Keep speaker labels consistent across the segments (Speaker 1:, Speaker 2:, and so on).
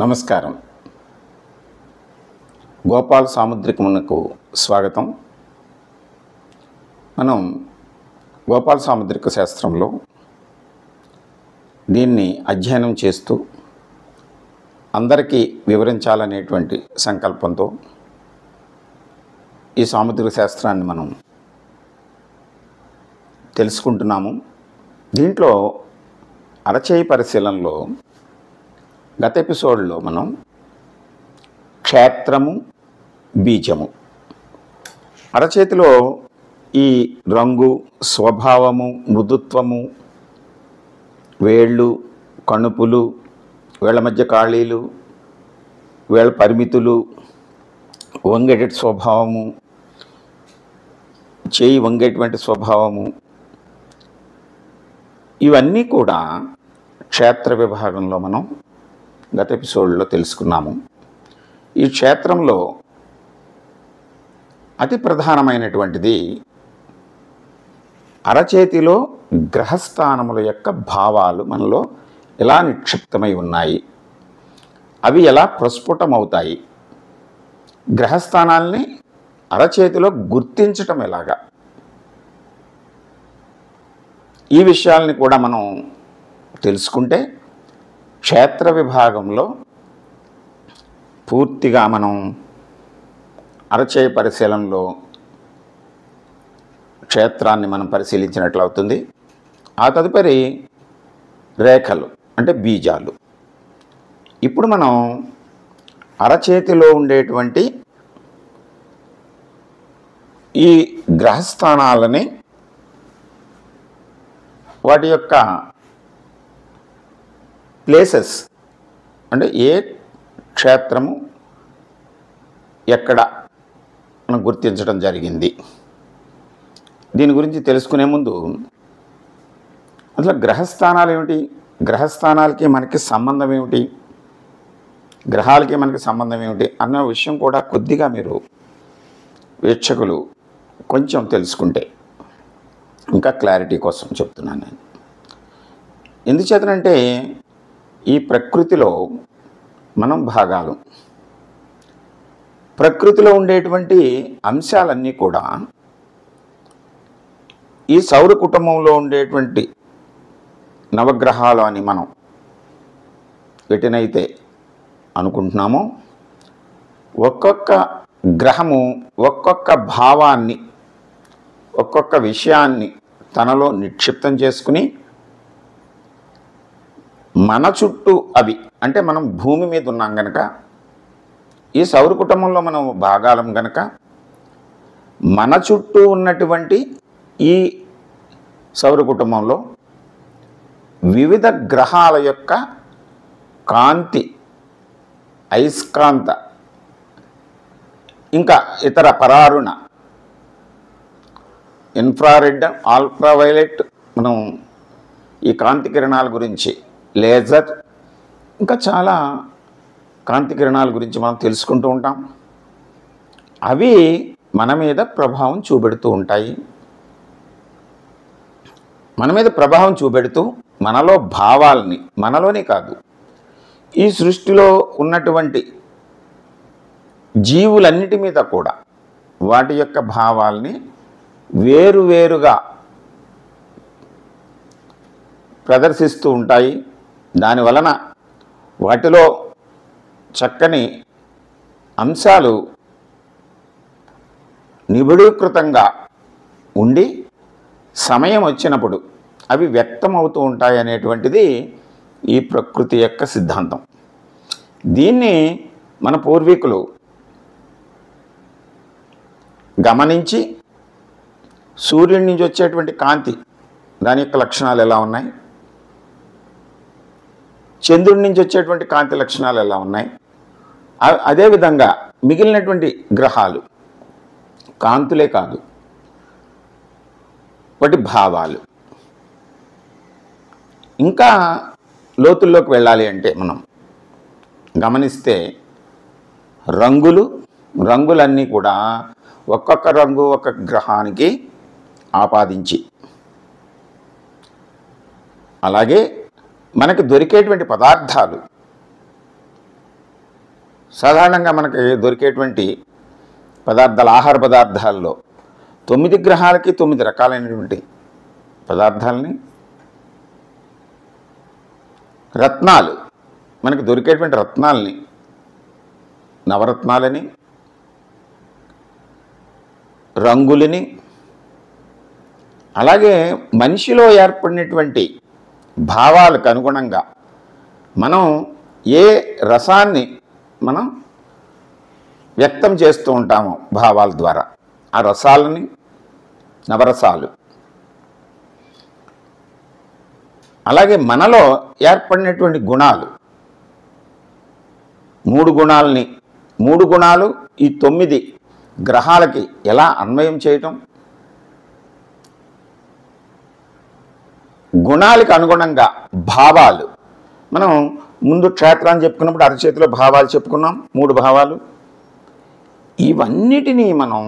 Speaker 1: నమస్కారం. గోపాల్ సాముద్రికమునకు స్వాగతం. మనం గోపాల్ సాముద్రిక శాస్త్రంలో దీన్ని అధ్యయనం చేస్తూ అందరికీ వివరించాలనేటువంటి సంకల్పంతో ఈ సాముద్రిక శాస్త్రాన్ని మనం తెలుసుకుంటున్నాము. దీంట్లో అరచేయి పరిశీలనలో గత ఎపిసోడ్లో మనం క్షేత్రము, బీజము, అరచేతిలో ఈ రంగు, స్వభావము, మృదుత్వము, వేళ్ళు, కణుపులు, వేళ్ల మధ్య ఖాళీలు, వేళ్ల పరిమితులు, వంగేటి స్వభావము, చేయి వంగేటువంటి స్వభావము, ఇవన్నీ కూడా క్షేత్ర విభాగంలో మనం గత ఎపిసోడ్లో తెలుసుకున్నాము. ఈ క్షేత్రంలో అతి ప్రధానమైనటువంటిది అరచేతిలో గ్రహస్థానముల యొక్క భావాలు మనలో ఎలా నిక్షిప్తమై ఉన్నాయి, అవి ఎలా ప్రస్ఫుటమవుతాయి, గ్రహస్థానాల్ని అరచేతిలో గుర్తించటం ఎలాగా, ఈ విషయాల్ని కూడా మనం తెలుసుకుంటే క్షేత్ర విభాగంలో పూర్తిగా మనం అరచేయి పరిశీలనలో క్షేత్రాన్ని మనం పరిశీలించినట్లవుతుంది. ఆ తదుపరి రేఖలు అంటే బీజాలు. ఇప్పుడు మనం అరచేతిలో ఉండేటువంటి ఈ గ్రహస్థానాలని వాటి యొక్క ప్లేసెస్ అంటే ఏ క్షేత్రము ఎక్కడ మనం గుర్తించడం జరిగింది, దీని గురించి తెలుసుకునే ముందు అసలు గ్రహస్థానాలు ఏమిటి, గ్రహస్థానాలకి మనకి సంబంధం ఏమిటి, గ్రహాలకి మనకి సంబంధం ఏమిటి అన్న విషయం కూడా కొద్దిగా మీరు వీక్షకులు కొంచెం తెలుసుకుంటే ఇంకా క్లారిటీ కోసం చెప్తున్నాను నేను. ఎందుచేతనంటే ఈ ప్రకృతిలో మనం భాగాలు, ప్రకృతిలో ఉండేటువంటి అంశాలన్నీ కూడా ఈ సౌర కుటుంబంలో ఉండేటువంటి నవగ్రహాలు అని మనం వీటినైతే అనుకుంటున్నామో, ఒక్కొక్క గ్రహము ఒక్కొక్క భావాన్ని, ఒక్కొక్క విషయాన్ని తనలో నిక్షిప్తం చేసుకుని మన చుట్టూ అవి అంటే మనం భూమి మీద ఉన్నాం గనక, ఈ సౌర కుటుంబంలో మనం భాగాలం గనక మన చుట్టూ ఉన్నటువంటి ఈ సౌర కుటుంబంలో వివిధ గ్రహాల యొక్క కాంతి, అయస్కాంత, ఇంకా ఇతర పరారుణ, ఇన్ఫ్రారెడ్, అల్ట్రావైలెట్, మనం ఈ కాంతి కిరణాల గురించి, లేజర్, ఇంకా చాలా కాంతి కిరణాల గురించి మనం తెలుసుకుంటూ ఉంటాం. అవి మన మీద ప్రభావం చూపెడుతూ ఉంటాయి. మన మీద ప్రభావం చూపెడుతూ మనలో భావాల్ని, మనలోనే కాదు ఈ సృష్టిలో ఉన్నటువంటి జీవులన్నిటి మీద కూడా వాటి యొక్క భావాల్ని వేరువేరుగా ప్రదర్శిస్తూ ఉంటాయి. దానివలన వాటిలో చక్కని అంశాలు నిబిడీకృతంగా ఉండి సమయం వచ్చినప్పుడు అవి వ్యక్తమవుతూ ఉంటాయి అనేటువంటిది ఈ ప్రకృతి యొక్క సిద్ధాంతం. దీన్ని మన పూర్వీకులు గమనించి సూర్యుడి నుంచి వచ్చేటువంటి కాంతి, దాని యొక్క లక్షణాలు ఎలా ఉన్నాయి, చంద్రుడి నుంచి వచ్చేటువంటి కాంతి లక్షణాలు ఎలా ఉన్నాయి, అదేవిధంగా మిగిలినటువంటి గ్రహాలు కాంతులే కాదు వాటి భావాలు. ఇంకా లోతుల్లోకి వెళ్ళాలి అంటే మనం గమనిస్తే రంగులన్నీ కూడా ఒక్కొక్క రంగు ఒక గ్రహానికి ఆపాదించి, అలాగే మనకు దొరికేటువంటి పదార్థాలు సాధారణంగా మనకి దొరికేటువంటి పదార్థాలు, ఆహార పదార్థాల్లో 9 గ్రహాలకి 9 రకాలైనటువంటి పదార్థాలని, రత్నాలు మనకి దొరికేటువంటి రత్నాలని నవరత్నాలని, రంగులని, అలాగే మనిషిలో ఏర్పడినటువంటి భావాలకు అనుగుణంగా మనం ఏ రసాన్ని మనం వ్యక్తం చేస్తూ ఉంటామో భావాల ద్వారా ఆ రసాలని నవరసాలు, అలాగే మనలో ఏర్పడినటువంటి గుణాలు 3 గుణాలు ఈ 9 గ్రహాలకి ఎలా అన్వయం చేయటం, గుణాలకు అనుగుణంగా భావాలు. మనం ముందు క్షేత్రాన్ని చెప్పుకున్నప్పుడు అరచేతిలో భావాలు చెప్పుకున్నాం, 3 భావాలు. ఇవన్నిటినీ మనం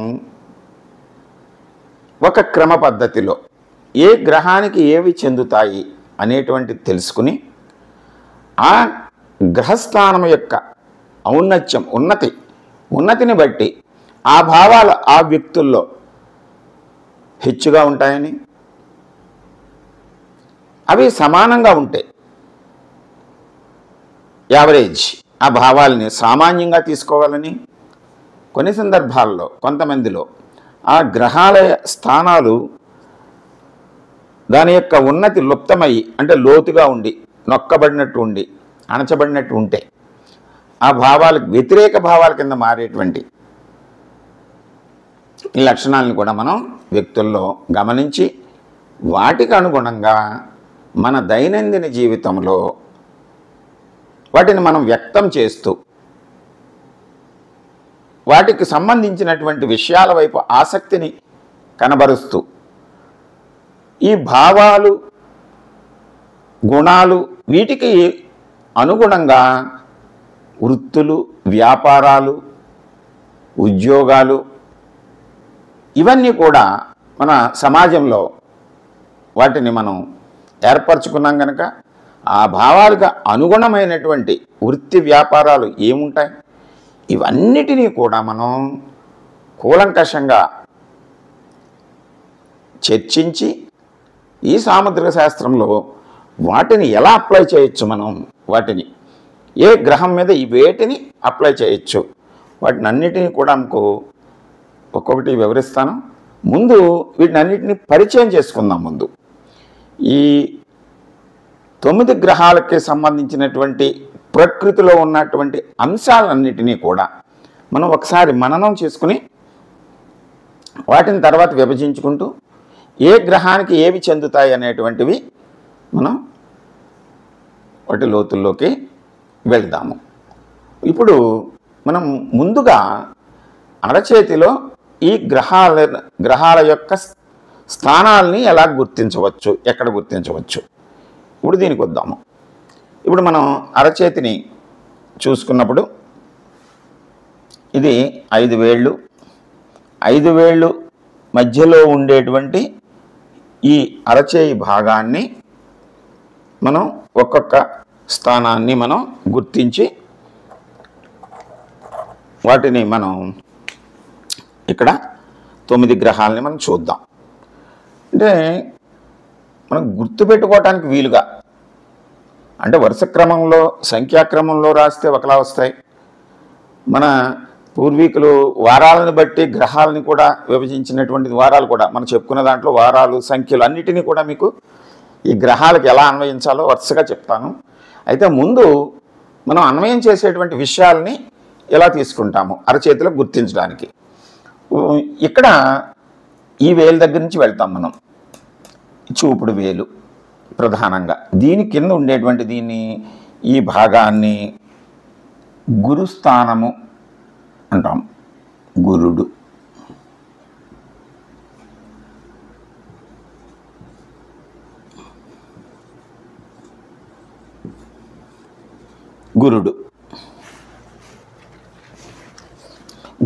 Speaker 1: ఒక క్రమ పద్ధతిలో ఏ గ్రహానికి ఏవి చెందుతాయి అనేటువంటిది తెలుసుకుని ఆ గ్రహస్థానం యొక్క ఔన్నత్యం, ఉన్నతిని బట్టి ఆ భావాలు ఆ వ్యక్తుల్లో హెచ్చుగా ఉంటాయని, అవి సమానంగా ఉంటాయి, యావరేజ్ ఆ భావాలని సామాన్యంగా తీసుకోవాలని, కొన్ని సందర్భాల్లో కొంతమందిలో ఆ గ్రహాల స్థానాలు దాని యొక్క ఉన్నతి లుప్తమయ్యి, అంటే లోతుగా ఉండి, నొక్కబడినట్టు ఉండి, అణచబడినట్టు ఉంటే ఆ భావాలకు వ్యతిరేక భావాల కింద మారేటువంటి ఈ లక్షణాలను కూడా మనం వ్యక్తుల్లో గమనించి వాటికి అనుగుణంగా మన దైనందిన జీవితంలో వాటిని మనం వ్యక్తం చేస్తూ వాటికి సంబంధించినటువంటి విషయాల వైపు ఆసక్తిని కనబరుస్తూ ఈ భావాలు, గుణాలు వీటికి అనుగుణంగా వృత్తులు, వ్యాపారాలు, ఉద్యోగాలు ఇవన్నీ కూడా మన సమాజంలో వాటిని మనం ఏర్పరచుకున్నాం కనుక ఆ భావాలకు అనుగుణమైనటువంటి వృత్తి వ్యాపారాలు ఏముంటాయి, ఇవన్నిటినీ కూడా మనం కూలంకషంగా చర్చించి ఈ సాముద్రిక శాస్త్రంలో వాటిని ఎలా అప్లై చేయొచ్చు, మనం వాటిని ఏ గ్రహం మీద ఈ వేటిని అప్లై చేయొచ్చు, వాటిని అన్నిటినీ కూడా మీకు ఒక్కొక్కటి వివరిస్తాను. ముందు వీటిని అన్నిటినీ పరిచయం చేసుకుందాం. ముందు ఈ 9 గ్రహాలకి సంబంధించినటువంటి ప్రకృతిలో ఉన్నటువంటి అంశాలన్నిటినీ కూడా మనం ఒకసారి మననం చేసుకుని వాటిని తర్వాత విభజించుకుంటూ ఏ గ్రహానికి ఏవి చెందుతాయి అనేటువంటివి మనం వాటి లోతుల్లోకి వెళ్దాము. ఇప్పుడు మనం ముందుగా అరచేతిలో ఈ గ్రహాల యొక్క స్థానాల్ని ఎలా గుర్తించవచ్చు, ఎక్కడ గుర్తించవచ్చు, ఇప్పుడు దీనికి వద్దాము. ఇప్పుడు మనం అరచేతిని చూసుకున్నప్పుడు ఇది 5 వేళ్ళు, 5 వేళ్ళు మధ్యలో ఉండేటువంటి ఈ అరచేయి భాగాన్ని మనం ఒక్కొక్క స్థానాన్ని మనం గుర్తించి వాటిని మనం ఇక్కడ 9 గ్రహాలని మనం చూద్దాం. అంటే మనం గుర్తుపెట్టుకోవటానికి వీలుగా, అంటే వరుస క్రమంలో సంఖ్యాక్రమంలో రాస్తే ఒకలా వస్తాయి. మన పూర్వీకులు వారాలను బట్టి గ్రహాలని కూడా విభజించినటువంటి వారాలు కూడా మనం చెప్పుకున్న దాంట్లో వారాలు, సంఖ్యలు అన్నిటినీ కూడా మీకు ఈ గ్రహాలకు ఎలా అన్వయించాలో వరుసగా చెప్తాను. అయితే ముందు మనం అన్వయం చేసేటువంటి విషయాలని ఎలా తీసుకుంటాము అరచేతిలో గుర్తించడానికి. ఇక్కడ ఈ వేలు దగ్గర నుంచి వెళ్తాం మనం. చూపుడు వేలు ప్రధానంగా దీని కింద ఉండేటువంటి ఈ భాగాన్ని గురుస్థానము అంటాం. గురుడు,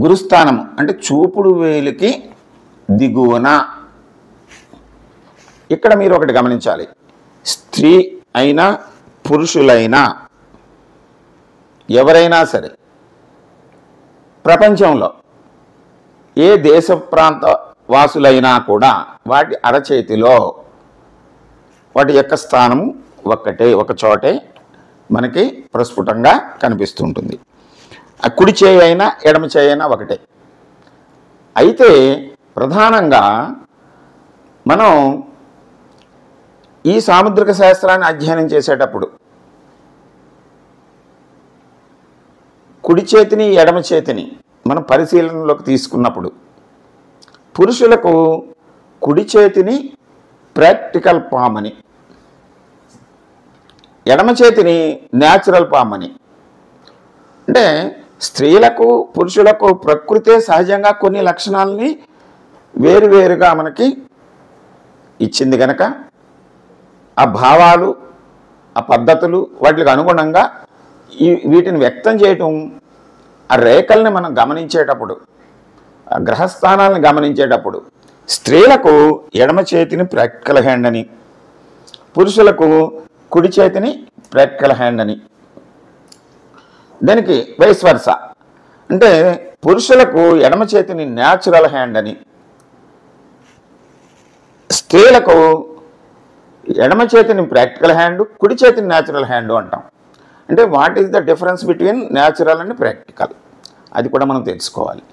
Speaker 1: గురుస్థానము అంటే చూపుడు వేలుకి దిగువన. ఇక్కడ మీరు ఒకటి గమనించాలి, స్త్రీ అయినా పురుషులైనా ఎవరైనా సరే ప్రపంచంలో ఏ దేశ ప్రాంత వాసులైనా కూడా వాటి అరచేతిలో వాటి యొక్క స్థానము ఒక చోటే మనకి ప్రస్ఫుటంగా కనిపిస్తుంటుంది. ఆ కుడి చేయి అయినా ఎడమ చేయి అయినా ఒకటే. అయితే ప్రధానంగా మనం ఈ సాముద్రిక శాస్త్రాన్ని అధ్యయనం చేసేటప్పుడు కుడి చేతిని ఎడమ చేతిని మనం పరిశీలనలోకి తీసుకున్నప్పుడు పురుషులకు కుడి చేతిని ప్రాక్టికల్ పామ్ అని, ఎడమ చేతిని న్యాచురల్ పామ్ అని. అంటే స్త్రీలకు పురుషులకు ప్రకృతే సహజంగా కొన్ని లక్షణాలని వేరువేరుగా మనకి ఇచ్చింది కనుక ఆ భావాలు, ఆ పద్ధతులు వాటికి అనుగుణంగా వీటిని వ్యక్తం చేయటం, ఆ రేఖల్ని మనం గమనించేటప్పుడు, ఆ గ్రహస్థానాలను గమనించేటప్పుడు స్త్రీలకు ఎడమ చేతిని ప్రాక్టికల్ హ్యాండ్ అని, పురుషులకు కుడి చేతిని ప్రాక్టికల్ హ్యాండ్ అని. దానికి వైస్ వర్స, అంటే పురుషులకు ఎడమ చేతిని న్యాచురల్ హ్యాండ్ అని, స్త్రీలకు ఎడమ చేతిని ప్రాక్టికల్ హ్యాండ్, కుడి చేతిని న్యాచురల్ హ్యాండ్ అంటాం. అంటే what is the difference between natural and practical, అది కూడా మనం తెలుసుకోవాలి.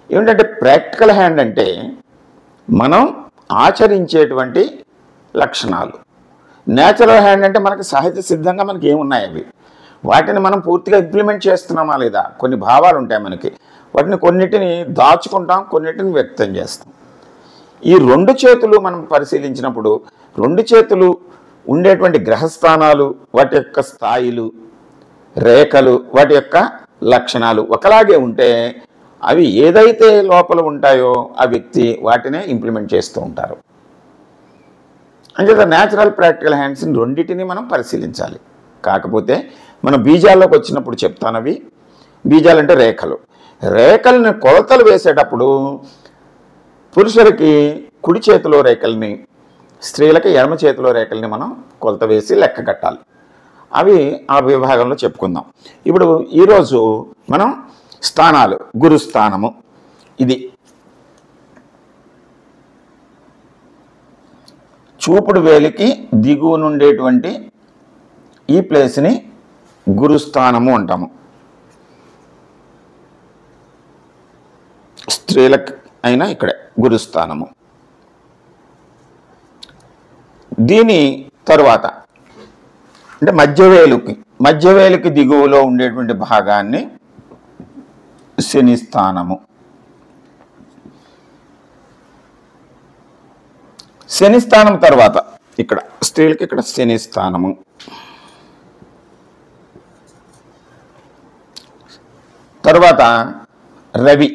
Speaker 1: ఏమిటంటే ప్రాక్టికల్ హ్యాండ్ అంటే మనం ఆచరించేటువంటి లక్షణాలు, న్యాచురల్ హ్యాండ్ అంటే మనకి సహజ సిద్ధంగా మనకి ఏమున్నాయి అవి, వాటిని మనం పూర్తిగా ఇంప్లిమెంట్ చేస్తున్నామా లేదా. కొన్ని భావాలు ఉంటాయి మనకి, వాటిని కొన్నిటిని దాచుకుంటాం, కొన్నిటిని వ్యక్తం చేస్తాం. ఈ రెండు చేతులు మనం పరిశీలించినప్పుడు రెండు చేతులు ఉండేటువంటి గ్రహస్థానాలు, వాటి యొక్క స్థాయిలు, రేఖలు, వాటి యొక్క లక్షణాలు ఒకలాగే ఉంటే అవి ఏదైతే లోపల ఉంటాయో ఆ వ్యక్తి వాటినే ఇంప్లిమెంట్ చేస్తూ ఉంటారు. అంటే న్యాచురల్ ప్రాక్టికల్ హ్యాండ్స్ని రెండింటిని మనం పరిశీలించాలి. కాకపోతే మనం బీజాల్లోకి వచ్చినప్పుడు చెప్తానవి. బీజాలంటే రేఖలు. రేఖల్ని కొలతలు వేసేటప్పుడు పురుషులకి కుడి చేతిలో రేఖల్ని, స్త్రీలకి ఎడమ చేతిలో రేఖల్ని మనం కొలత వేసి లెక్క కట్టాలి. అవి ఆ విభాగంలో చెప్పుకుందాం. ఇప్పుడు ఈరోజు మనం స్థానాలు, గురుస్థానము ఇది చూపుడు వేలికి దిగువ నుండేటువంటి ఈ ప్లేస్ని గురుస్థానము అంటాము. స్త్రీలకు అయినా ఇక్కడే గురుస్థానము. దీని తరువాత అంటే మధ్యవేలుకి దిగువలో ఉండేటువంటి భాగాన్ని శని స్థానము. శని స్థానం తర్వాత ఇక్కడ స్త్రీలకి ఇక్కడ శని స్థానము. తర్వాత రవి.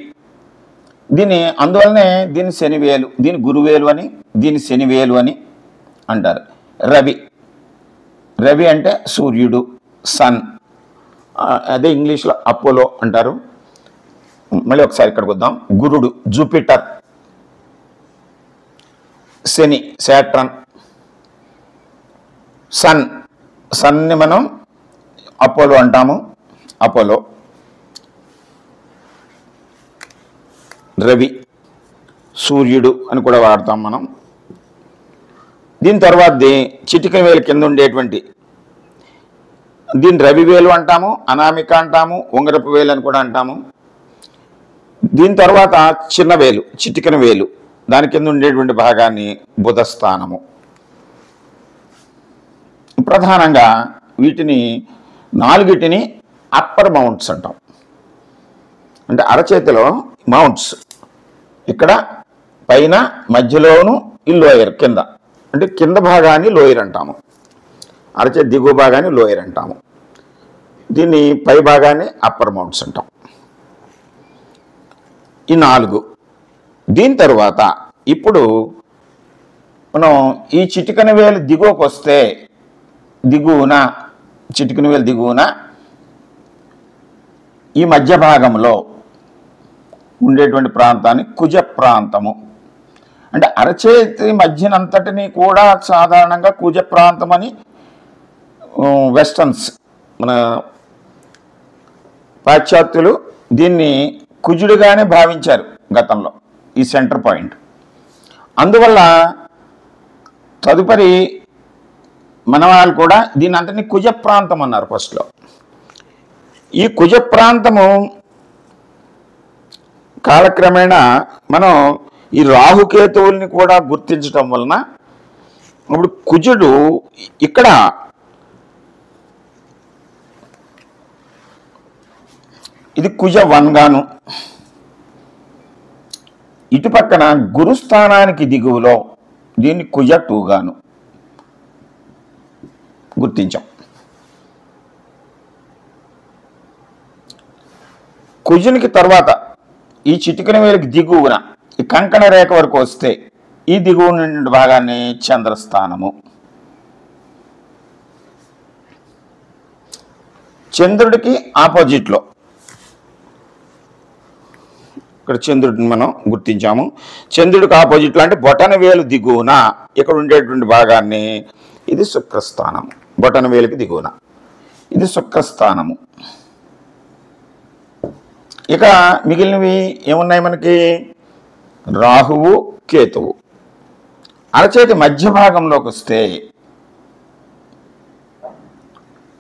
Speaker 1: అందువల్లనే దీన్ని శనివేలు, దీని గురువేలు అని, దీని శనివేలు అని అంటారు. రవి అంటే సూర్యుడు, సన్. అదే ఇంగ్లీష్లో అపోలో అంటారు. మళ్ళీ ఒకసారి ఇక్కడికి వద్దాం. గురుడు జూపిటర్, శని శాట్రన్, సన్ని మనం అపోలో అంటాము. అపోలో, రవి సూర్యుడు అని కూడా వాడతాం మనం. దీని తర్వాతది చిటిక వేలు కింద ఉండేటువంటి దీన్ని రవివేలు అంటాము, అనామిక అంటాము, ఉంగరపు వేలు అని కూడా అంటాము. దీని తర్వాత చిన్న వేలు, చిటికన వేలు, దాని కింద ఉండేటువంటి భాగాన్ని బుధస్థానము. ప్రధానంగా వీటిని నాలుగిటిని అప్పర్ మౌంట్స్ అంటాం. అంటే అరచేతిలో మౌంట్స్ ఇక్కడ పైన, మధ్యలోను ఈ లోయర్ కింద, అంటే కింద భాగాన్ని లోయర్ అంటాము. అరచేతి దిగువ భాగాన్ని లోయర్ అంటాము. దీన్ని పై భాగాన్ని అప్పర్ మౌంట్స్ అంటాం. ఈ 4. దీని తర్వాత ఇప్పుడు మనం ఈ చిటికన వేలు దిగువకు వస్తే చిటికన వేలు దిగువన ఈ మధ్య భాగంలో ఉండేటువంటి ప్రాంతాన్ని కుజ ప్రాంతము. అంటే అరచేతి మధ్యనంతటిని కూడా సాధారణంగా కుజ ప్రాంతం అని వెస్టర్న్స్, మన పాశ్చాత్యులు దీన్ని కుజుడుగానే భావించారు గతంలో ఈ సెంటర్ పాయింట్. అందువల్ల తదుపరి మన వాళ్ళు కూడా దీని అంతని కుజ ప్రాంతం అన్నారు ఫస్ట్లో. ఈ కుజ ప్రాంతము కాలక్రమేణా మనం ఈ రాహుకేతువుల్ని కూడా గుర్తించటం వలన ఇప్పుడు కుజుడు ఇక్కడ ఇది కుజ 1 గాను, ఇటు పక్కన గురుస్థానానికి దిగువలో దీన్ని కుజ 2 గాను గుర్తించాం. కుజునికి తర్వాత ఈ చిటికన వేలికి దిగువన ఈ కంకణ రేఖ వరకు వస్తే ఈ దిగువ నుండి భాగాన్ని చంద్రస్థానము. చంద్రుడికి ఆపోజిట్లో ఇక్కడ చంద్రుడిని మనం గుర్తించాము. చంద్రుడికి ఆపోజిట్లో అంటే బొటన వేలు దిగువన ఇక్కడ ఉండేటువంటి భాగాన్ని ఇది శుక్రస్థానం. బొటన వేలుకి దిగువన ఇది శుక్రస్థానము. ఇక మిగిలినవి ఏమున్నాయి మనకి? రాహువు, కేతువు. అరచేతి మధ్య భాగంలోకి వస్తే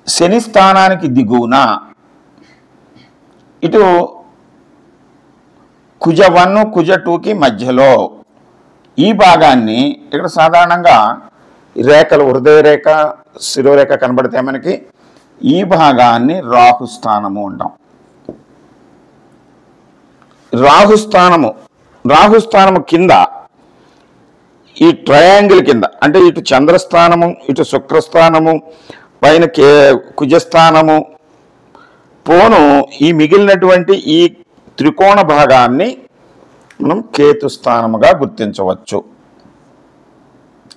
Speaker 1: శని స్థానానికి దిగువన ఇటు కుజ 1 కుజ 2కి మధ్యలో ఈ భాగాన్ని ఇక్కడ సాధారణంగా రేఖలు హృదయ రేఖ శిరోరేఖ కనబడితే మనకి ఈ భాగాన్ని రాహుస్థానము అంటాం. రాహుస్థానము కింద ఈ ట్రయాంగిల్ కింద అంటే ఇటు చంద్రస్థానము, ఇటు శుక్రస్థానము, పైన కుజస్థానము పోను ఈ మిగిలినటువంటి ఈ త్రికోణ భాగాన్ని మనం కేతుస్థానముగా గుర్తించవచ్చు.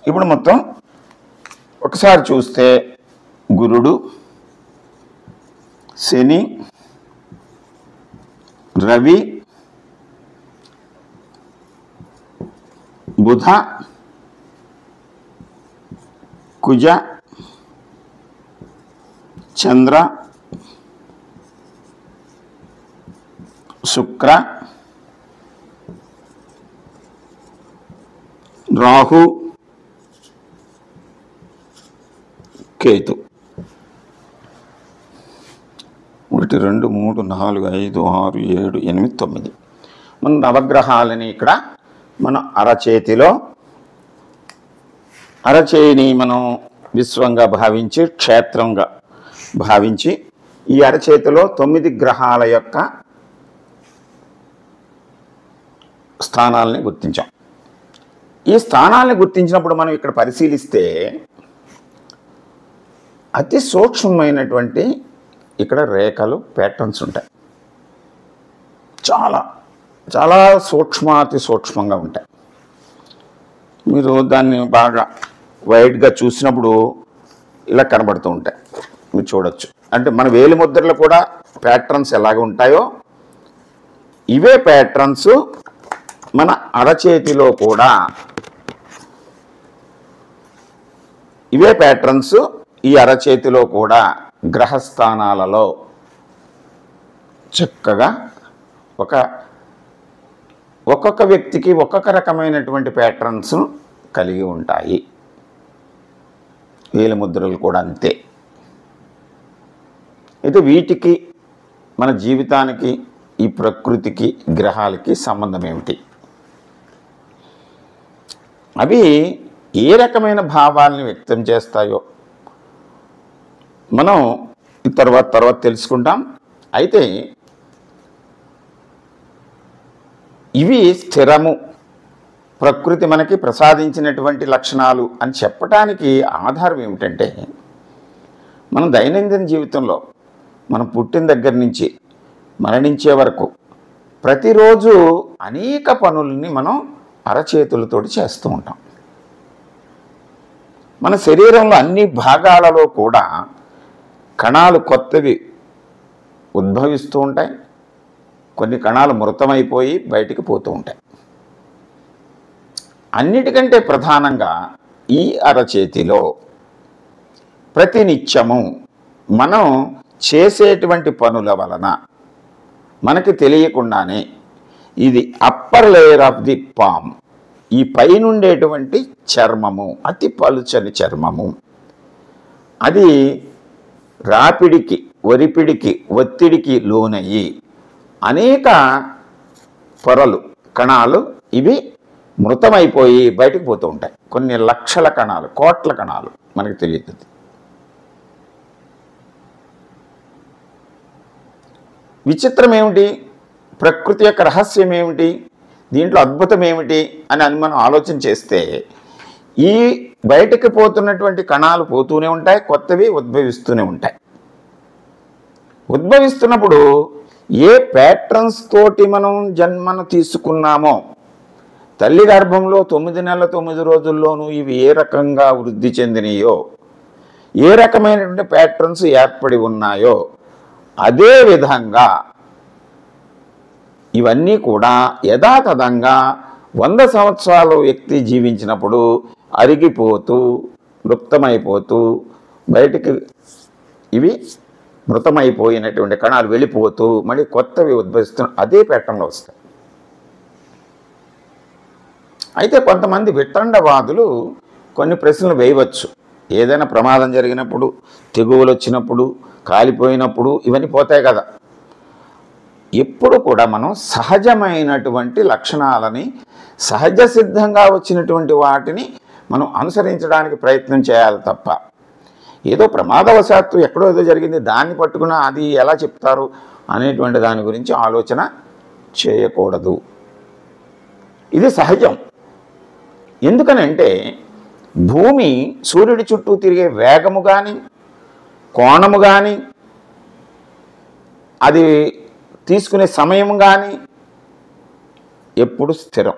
Speaker 1: ఇప్పుడు మొత్తం ఒకసారి చూస్తే గురుడు, శని, రవి, బుధ, కుజ, చంద్ర, శుక్ర, రాహు, కేతు. 1 2 3 4 5 6 7 8 9 మన నవగ్రహాలని ఇక్కడ మన అరచేయిని మనం విశ్వంగా భావించి క్షేత్రంగా భావించి ఈ అరచేతిలో 9 గ్రహాల యొక్క స్థానాలని గుర్తించాం. ఈ స్థానాలని గుర్తించినప్పుడు మనం ఇక్కడ పరిశీలిస్తే అతి సూక్ష్మమైనటువంటి ఇక్కడ రేఖలు ప్యాటర్న్స్ ఉంటాయి. చాలా చాలా అతి సూక్ష్మంగా ఉంటాయి. మీరు దాన్ని బాగా వైడ్గా చూసినప్పుడు ఇలా కనబడుతూ ఉంటాయి, మీరు చూడొచ్చు. అంటే మన వేలి ముద్రలు కూడా ప్యాటర్న్స్ ఎలాగ ఉంటాయో ఇవే ప్యాటర్న్స్ మన అరచేతిలో కూడా ఈ అరచేతిలో కూడా గ్రహస్థానాలలో చక్కగా ఒక్కొక్క వ్యక్తికి ఒక్కొక్క రకమైనటువంటి ప్యాటర్న్స్ కలిగి ఉంటాయి. వేలి ముద్రలు కూడా అంతే. అయితే వీటికి మన జీవితానికి ఈ ప్రకృతికి గ్రహాలకి సంబంధం ఏమిటి? అవి ఏ రకమైన భావాల్ని వ్యక్తం చేస్తాయో మనం తర్వాత తెలుసుకుంటాం. అయితే ఇవి స్థిరము, ప్రకృతి మనకి ప్రసాదించినటువంటి లక్షణాలు అని చెప్పడానికి ఆధారం ఏమిటంటే మనం దైనందిన జీవితంలో మనం పుట్టిన దగ్గర నుంచి మరణించే వరకు ప్రతిరోజు అనేక పనుల్ని మనం అరచేతులతోటి చేస్తూ ఉంటాం. మన శరీరంలో అన్ని భాగాలలో కూడా కణాలు కొత్తవి ఉద్భవిస్తూ ఉంటాయి. కొన్ని కణాలు మృతమైపోయి బయటికి పోతూ ఉంటాయి. అన్నిటికంటే ప్రధానంగా ఈ అరచేతిలో ప్రతినిత్యము మనం చేసేటువంటి పనుల వలన మనకి తెలియకుండానే ఇది upper layer of the palm, ఈ పైనుండేటువంటి చర్మము, అతి పలుచని చర్మము, అది రాపిడికి, ఒరిపిడికి, ఒత్తిడికి లోనయ్యి అనేక పొరలు, కణాలు ఇవి మృతమైపోయి బయటకు పోతూ ఉంటాయి. కొన్ని లక్షల కణాలు, కోట్ల కణాలు, మనకు తెలియదు. విచిత్రం ఏమిటి, ప్రకృతి యొక్క రహస్యం ఏమిటి, దీంట్లో అద్భుతం ఏమిటి అని మనం ఆలోచన చేస్తే ఈ బయటకు పోతున్నటువంటి కణాలు పోతూనే ఉంటాయి, కొత్తవి ఉద్భవిస్తూనే ఉంటాయి. ఉద్భవిస్తున్నప్పుడు ఏ ప్యాట్రన్స్ తోటి మనం జన్మను తీసుకున్నామో, తల్లి గర్భంలో 9 నెలల 9 రోజుల్లోనూ ఇవి ఏ రకంగా వృద్ధి చెందినాయో, ఏ రకమైనటువంటి ప్యాట్రన్స్ ఏర్పడి ఉన్నాయో, అదే విధంగా ఇవన్నీ కూడా యథాతథంగా 100 సంవత్సరాలు వ్యక్తి జీవించినప్పుడు అరిగిపోతూ, లుప్తమైపోతూ, బయటికి ఇవి మృతమైపోయినటువంటి కణాలు వెళ్ళిపోతూ మళ్ళీ కొత్తవి ఉద్భవిస్తూ అదే ప్యాటర్న్లో వస్తాయి. అయితే కొంతమంది వితండవాదులు కొన్ని ప్రశ్నలు వేయవచ్చు. ఏదైనా ప్రమాదం జరిగినప్పుడు, తెగువలు వచ్చినప్పుడు, కాలిపోయినప్పుడు ఇవన్నీ పోతాయి కదా. ఎప్పుడు కూడా మనం సహజమైనటువంటి లక్షణాలని, సహజ సిద్ధంగా వచ్చినటువంటి వాటిని మనం అనుసరించడానికి ప్రయత్నం చేయాలి తప్ప, ఏదో ప్రమాదవశాత్తు ఎక్కడో ఏదో జరిగింది దాన్ని పట్టుకున్న అది ఎలా చెప్తారు అనేటువంటి దాని గురించి ఆలోచన చేయకూడదు. ఇది సహజం. ఎందుకనంటే భూమి సూర్యుడి చుట్టూ తిరిగే వేగము కానీ, కోణము కానీ, అది తీసుకునే సమయం కానీ ఎప్పుడు స్థిరం.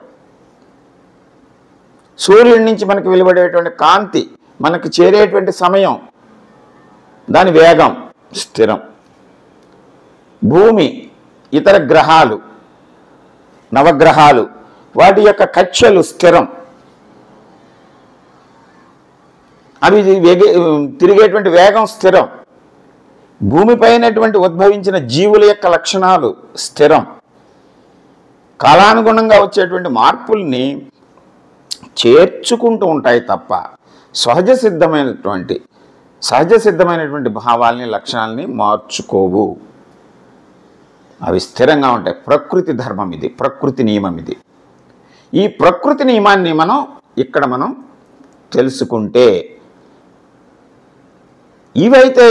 Speaker 1: సూర్యుడి నుంచి మనకు వెలువడేటువంటి కాంతి, మనకు చేరేటువంటి సమయం, దాని వేగం స్థిరం. భూమి, ఇతర గ్రహాలు, నవగ్రహాలు, వాటి యొక్క కక్ష్యలు స్థిరం. అవి తిరిగేటువంటి వేగం స్థిరం. భూమిపైనటువంటి ఉద్భవించిన జీవుల యొక్క లక్షణాలు స్థిరం. కాలానుగుణంగా వచ్చేటువంటి మార్పుల్ని చేర్చుకుంటూ ఉంటాయి తప్ప సహజ సిద్ధమైనటువంటి భావాల్ని, లక్షణాలని మార్చుకోవు. అవి స్థిరంగా ఉంటాయి. ప్రకృతి ధర్మం ఇది, ప్రకృతి నియమం ఇది. ఈ ప్రకృతి నియమాన్ని మనం తెలుసుకుంటే, ఇవైతే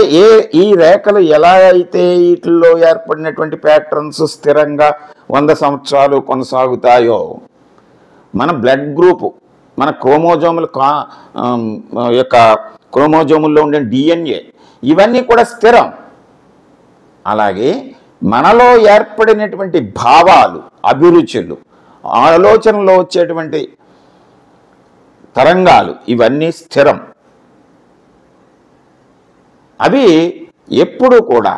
Speaker 1: ఈ రేఖలు ఎలా అయితే వీటిల్లో ఏర్పడినటువంటి ప్యాటర్న్స్ స్థిరంగా 100 సంవత్సరాలు కొనసాగుతాయో, మన బ్లడ్ గ్రూపు, మన క్రోమోజోముల్లో ఉండే DNA ఇవన్నీ కూడా స్థిరం. అలాగే మనలో ఏర్పడినటువంటి భావాలు, అభిరుచులు, ఆలోచనలో వచ్చేటువంటి తరంగాలు ఇవన్నీ స్థిరం. అవి ఎప్పుడూ కూడా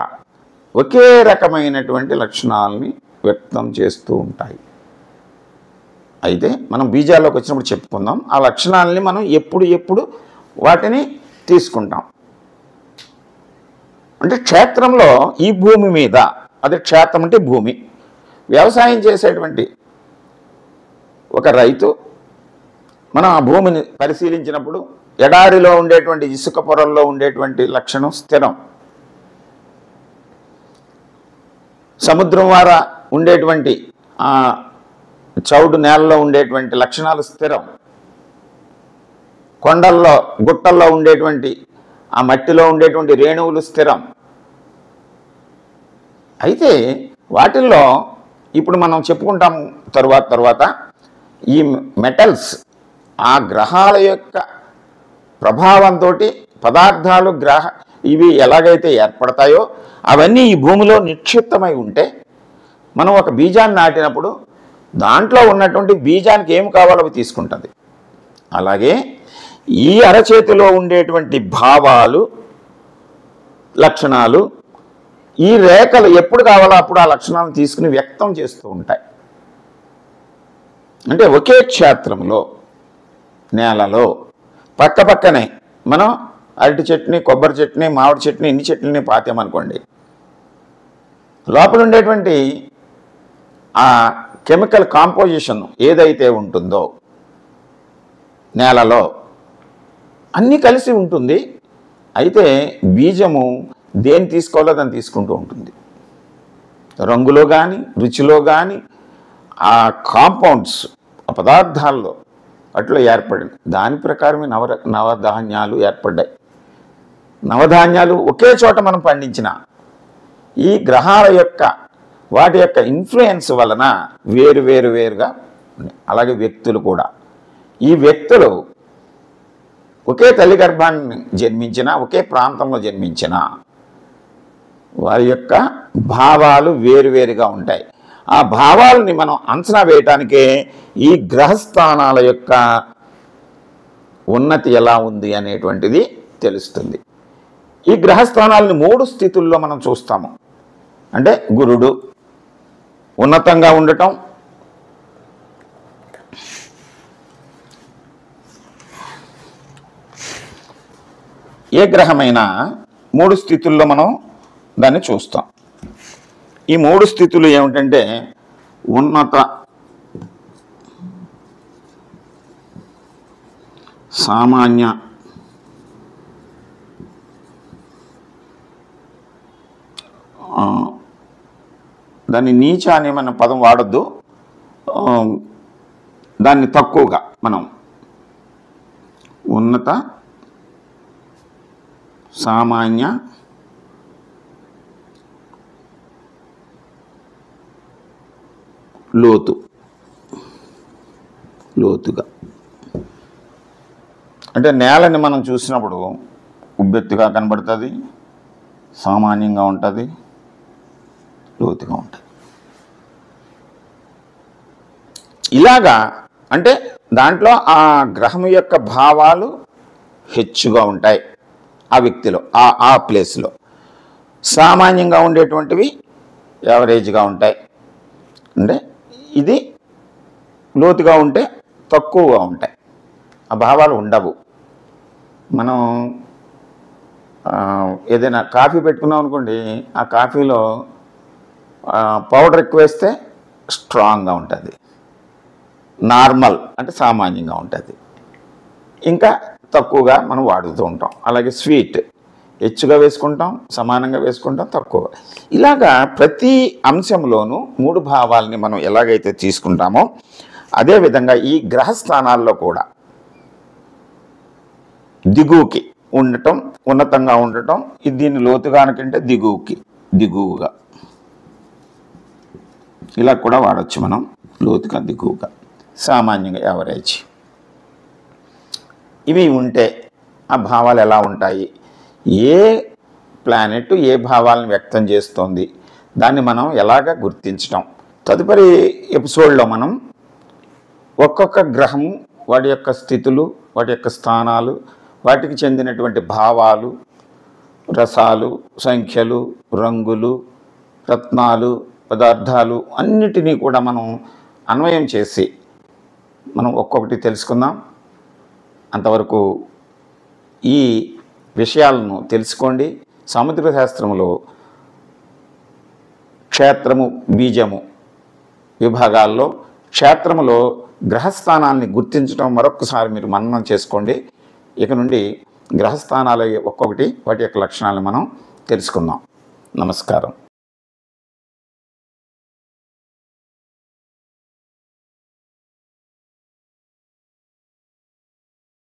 Speaker 1: ఒకే రకమైనటువంటి లక్షణాలని వ్యక్తం చేస్తూ ఉంటాయి. అయితే మనం బీజాల్లోకి వచ్చినప్పుడు చెప్పుకుందాం. ఆ లక్షణాలని మనం ఎప్పుడు వాటిని తీసుకుంటాం. అంటే క్షేత్రంలో ఈ భూమి మీద, అదే క్షేత్రం అంటే భూమి, వ్యవసాయం చేసేటువంటి ఒక రైతు మనం ఆ భూమిని పరిశీలించినప్పుడు ఎడారిలో ఉండేటువంటి ఇసుక పొరల్లో ఉండేటువంటి లక్షణం స్థిరం. సముద్రం వారా ఉండేటువంటి చౌడు నేలలో ఉండేటువంటి లక్షణాలు స్థిరం. కొండల్లో, గుట్టల్లో ఉండేటువంటి ఆ మట్టిలో ఉండేటువంటి రేణువులు స్థిరం. అయితే వాటిల్లో ఇప్పుడు మనం చెప్పుకుంటాం తర్వాత ఈ మెటల్స్, ఆ గ్రహాల యొక్క ప్రభావంతో పదార్థాలు ఇవి ఎలాగైతే ఏర్పడతాయో అవన్నీ ఈ భూమిలో నిక్షిప్తమై ఉంటే, మనం ఒక బీజాన్ని నాటినప్పుడు దాంట్లో ఉన్నటువంటి బీజానికి ఏం కావాలో అవి తీసుకుంటుంది. అలాగే ఈ అరచేతిలో ఉండేటువంటి భావాలు, లక్షణాలు, ఈ రేఖలు ఎప్పుడు కావాలో అప్పుడు ఆ లక్షణాలను తీసుకుని వ్యక్తం చేస్తూ ఉంటాయి. అంటే ఒకే క్షేత్రంలో, నేలలో పక్కనే మనం అరటి చెట్టుని, కొబ్బరి చెట్టుని, మామిడి చెట్టుని, ఇన్ని చెట్లని పాతామనుకోండి, లోపల ఉండేటువంటి ఆ కెమికల్ కాంపోజిషన్ ఏదైతే ఉంటుందో నేలలో అన్నీ కలిసి ఉంటుంది. అయితే బీజము దేని తీసుకోవాలో దాన్ని తీసుకుంటూ ఉంటుంది. రంగులో కానీ రుచిలో కానీ ఆ కాంపౌండ్స్ ఆ పదార్థాల్లో అట్లా ఏర్పడింది. దాని ప్రకారమే నవధాన్యాలు ఏర్పడ్డాయి. నవధాన్యాలు ఒకే చోట మనం పండించిన ఈ గ్రహాల యొక్క వాటి యొక్క ఇన్ఫ్లుయెన్స్ వలన వేరుగా ఉన్నాయి. అలాగే వ్యక్తులు కూడా, ఈ వ్యక్తులు ఒకే తల్లి గర్భాన్ని జన్మించిన, ఒకే ప్రాంతంలో జన్మించిన వారి యొక్క భావాలు వేరుగా ఉంటాయి. ఆ భావాలని మనం అంచనా వేయటానికే ఈ గ్రహస్థానాల యొక్క ఉన్నతి ఎలా ఉంది అనేటువంటిది తెలుస్తుంది. ఈ గ్రహస్థానాలని 3 స్థితుల్లో మనం చూస్తాము. అంటే గురుడు ఉన్నతంగా ఉండటం, ఏ గ్రహమైనా 3 స్థితుల్లో మనం దాన్ని చూస్తాం. ఈ 3 స్థితులు ఏమిటంటే ఉన్నత, సామాన్య, దాన్ని నీచ అనే మన పదం వాడద్దు, దాన్ని తక్కువగా మనం ఉన్నత, సామాన్య, లోతుగా. అంటే నేలని మనం చూసినప్పుడు ఉబ్బెత్తుగా కనబడుతుంది, సామాన్యంగా ఉంటుంది, లోతుగా ఉంటుంది. ఇలాగా అంటే దాంట్లో ఆ గ్రహం యొక్క భావాలు హెచ్చుగా ఉంటాయి ఆ వ్యక్తిలో, ఆ ప్లేస్లో. సామాన్యంగా ఉండేటువంటివి యావరేజ్గా ఉంటాయి. అంటే ఇది లోతుగా ఉంటే తక్కువగా ఉంటాయి, ఆ భావాలు ఉండవు. మనం ఏదైనా కాఫీ పెట్టుకున్నాం అనుకోండి, ఆ కాఫీలో పౌడర్ ఎక్కువ వేస్తే స్ట్రాంగ్గా ఉంటుంది, నార్మల్ అంటే సామాన్యంగా ఉంటుంది, ఇంకా తక్కువగా మనం వాడుతూ ఉంటాం. అలాగే స్వీట్ హెచ్చుగా వేసుకుంటాం, సమానంగా వేసుకుంటాం, తక్కువ. ఇలాగా ప్రతి అంశంలోనూ 3 భావాలని మనం ఎలాగైతే తీసుకుంటామో అదేవిధంగా ఈ గ్రహస్థానాల్లో కూడా దిగువకి ఉండటం, ఉన్నతంగా ఉండటం, దీన్ని లోతుగా అనుకుంటే దిగువగా ఇలా కూడా వాడచ్చు మనం. లోతుగా, దిగువగా, సామాన్యంగా, యావరేజ్. ఇవి ఉంటే ఆ భావాలు ఎలా ఉంటాయి, ఏ ప్లానెట్ ఏ భావాలను వ్యక్తం చేస్తోంది, దాన్ని మనం ఎలాగ గుర్తించటం. తదుపరి ఎపిసోడ్లో మనం ఒక్కొక్క గ్రహము, వాటి యొక్క స్థితులు, వాటి యొక్క స్థానాలు, వాటికి చెందినటువంటి భావాలు, రసాలు, సంఖ్యలు, రంగులు, రత్నాలు, పదార్థాలు అన్నిటినీ కూడా మనం అన్వయం చేసి మనం ఒక్కొక్కటి తెలుసుకుందాం. అంతవరకు ఈ విషయాలను తెలుసుకోండి. సాముద్రిక శాస్త్రంలో క్షేత్రము, బీజము విభాగాల్లో క్షేత్రములో గ్రహస్థానాన్ని గుర్తించడం మరొకసారి మీరు మననం చేసుకోండి. ఇక నుండి గ్రహస్థానాలు ఒక్కొక్కటి వాటి యొక్క లక్షణాలను మనం తెలుసుకుందాం. నమస్కారం.